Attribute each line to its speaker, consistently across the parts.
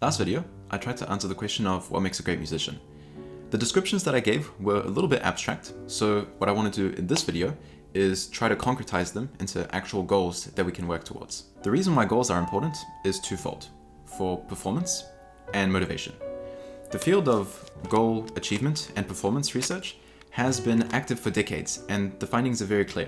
Speaker 1: Last video, I tried to answer the question of what makes a great musician. The descriptions that I gave were a little bit abstract, so what I want to do in this video is try to concretize them into actual goals that we can work towards. The reason why goals are important is twofold: for performance and motivation. The field of goal achievement and performance research has been active for decades, and the findings are very clear.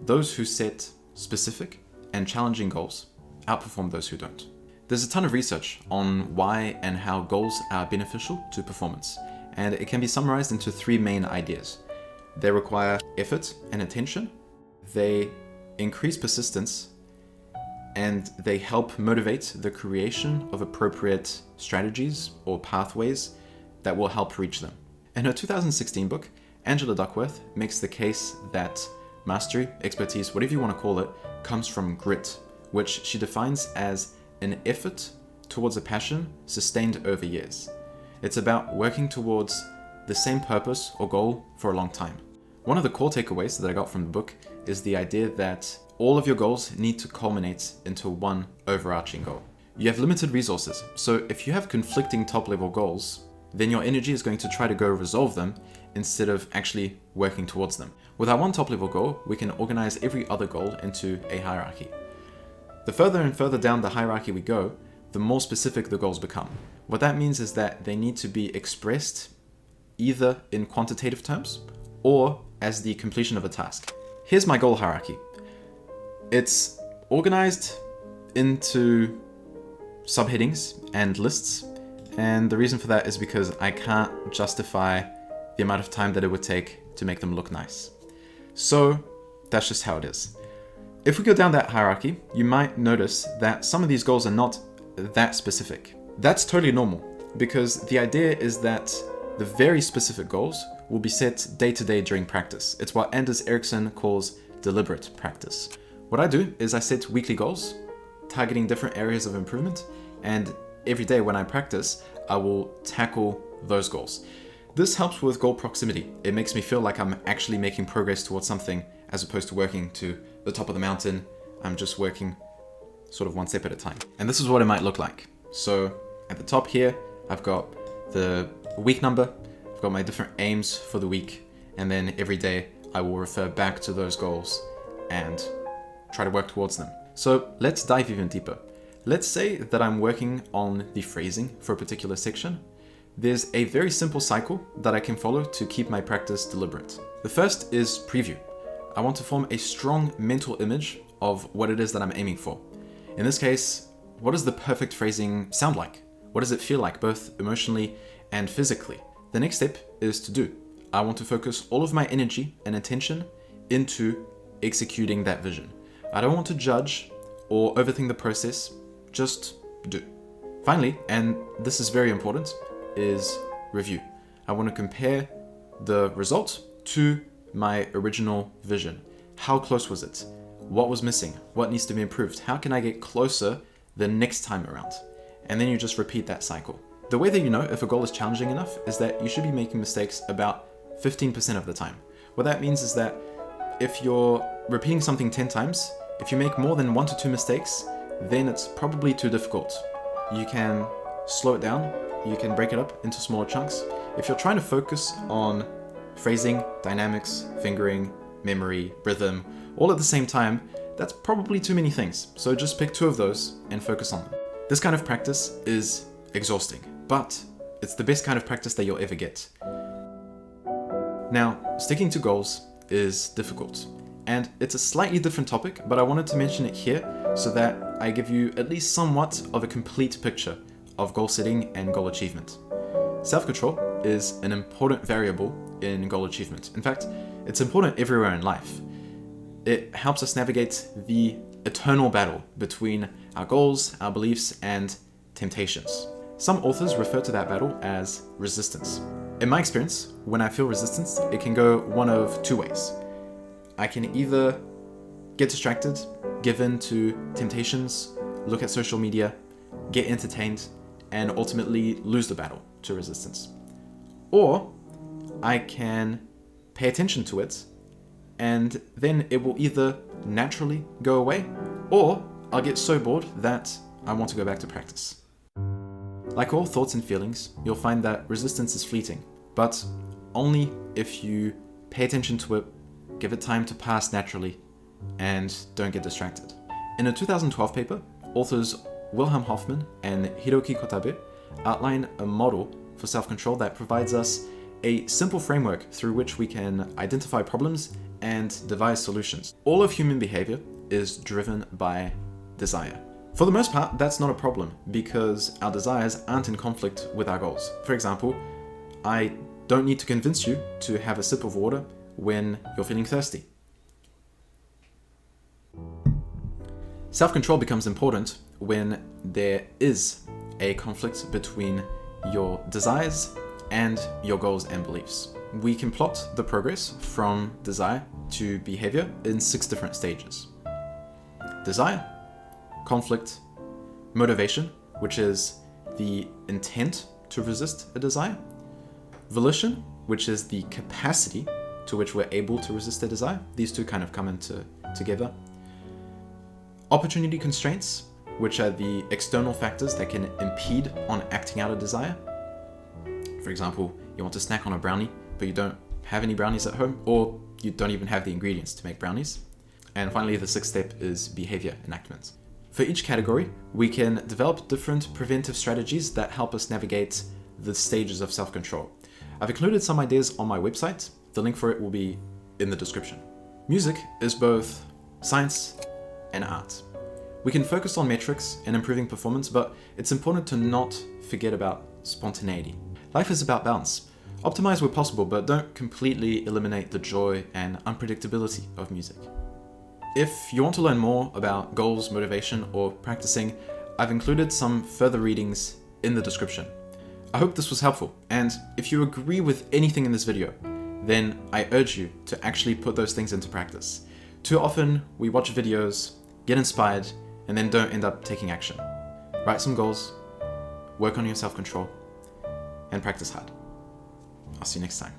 Speaker 1: Those who set specific and challenging goals outperform those who don't. There's a ton of research on why and how goals are beneficial to performance, and it can be summarized into three main ideas. They require effort and attention, they increase persistence, and they help motivate the creation of appropriate strategies or pathways that will help reach them. In her 2016 book, Angela Duckworth makes the case that mastery, expertise, whatever you want to call it, comes from grit, which she defines as an effort towards a passion sustained over years. It's about working towards the same purpose or goal for a long time. One of the core takeaways that I got from the book is the idea that all of your goals need to culminate into one overarching goal. You have limited resources, so if you have conflicting top-level goals, then your energy is going to try to go resolve them instead of actually working towards them. With our one top-level goal, we can organize every other goal into a hierarchy. The further and further down the hierarchy we go, the more specific the goals become. What that means is that they need to be expressed either in quantitative terms or as the completion of a task. Here's my goal hierarchy. It's organized into subheadings and lists, and the reason for that is because I can't justify the amount of time that it would take to make them look nice. So that's just how it is. If we go down that hierarchy, you might notice that some of these goals are not that specific. That's totally normal, because the idea is that the very specific goals will be set day to day during practice. It's what Anders Ericsson calls deliberate practice. What I do is I set weekly goals, targeting different areas of improvement, and every day when I practice, I will tackle those goals. This helps with goal proximity. It makes me feel like I'm actually making progress towards something as opposed to working to the top of the mountain. I'm just working sort of one step at a time. And this is what it might look like. So at the top here, I've got the week number, I've got my different aims for the week, and then every day I will refer back to those goals and try to work towards them. So let's dive even deeper. Let's say that I'm working on the phrasing for a particular section. There's a very simple cycle that I can follow to keep my practice deliberate. The first is preview. I want to form a strong mental image of what it is that I'm aiming for. In this case, what does the perfect phrasing sound like? What does it feel like, both emotionally and physically? The next step is to do. I want to focus all of my energy and attention into executing that vision. I don't want to judge or overthink the process, just do. Finally, and this is very important, is review. I want to compare the result to my original vision. How close was it? What was missing? What needs to be improved? How can I get closer the next time around? And then you just repeat that cycle. The way that you know if a goal is challenging enough is that you should be making mistakes about 15% of the time. What that means is that if you're repeating something 10 times, if you make more than 1 to 2 mistakes, then it's probably too difficult. You can slow it down, you can break it up into smaller chunks. If you're trying to focus on phrasing, dynamics, fingering, memory, rhythm, all at the same time, that's probably too many things. So just pick 2 of those and focus on them. This kind of practice is exhausting, but it's the best kind of practice that you'll ever get. Now, sticking to goals is difficult, and it's a slightly different topic, but I wanted to mention it here so that I give you at least somewhat of a complete picture of goal setting and goal achievement. Self-control is an important variable in goal achievement. In fact, it's important everywhere in life. It helps us navigate the eternal battle between our goals, our beliefs, and temptations. Some authors refer to that battle as resistance. In my experience, when I feel resistance, it can go one of 2 ways. I can either get distracted, give in to temptations, look at social media, get entertained, and ultimately lose the battle to resistance. Or I can pay attention to it, and then it will either naturally go away, or I'll get so bored that I want to go back to practice. Like all thoughts and feelings, you'll find that resistance is fleeting, but only if you pay attention to it, give it time to pass naturally, and don't get distracted. In a 2012 paper, authors Wilhelm Hoffman and Hiroki Kotabe outline a model for self-control that provides us a simple framework through which we can identify problems and devise solutions. All of human behavior is driven by desire. For the most part, that's not a problem because our desires aren't in conflict with our goals. For example, I don't need to convince you to have a sip of water when you're feeling thirsty. Self-control becomes important when there is a conflict between your desires and your goals and beliefs. We can plot the progress from desire to behavior in 6 different stages. Desire, conflict, motivation, which is the intent to resist a desire, volition, which is the capacity to which we're able to resist a desire. These two kind of come into together. Opportunity constraints, which are the external factors that can impede on acting out a desire. For example, you want to snack on a brownie, but you don't have any brownies at home, or you don't even have the ingredients to make brownies. And finally, the 6th step is behavior enactment. For each category, we can develop different preventive strategies that help us navigate the stages of self-control. I've included some ideas on my website. The link for it will be in the description. Music is both science and art. We can focus on metrics and improving performance, but it's important to not forget about spontaneity. Life is about balance. Optimize where possible, but don't completely eliminate the joy and unpredictability of music. If you want to learn more about goals, motivation, or practicing, I've included some further readings in the description. I hope this was helpful, and if you agree with anything in this video, then I urge you to actually put those things into practice. Too often, we watch videos, get inspired, and then don't end up taking action. Write some goals, work on your self-control, and practice hard. I'll see you next time.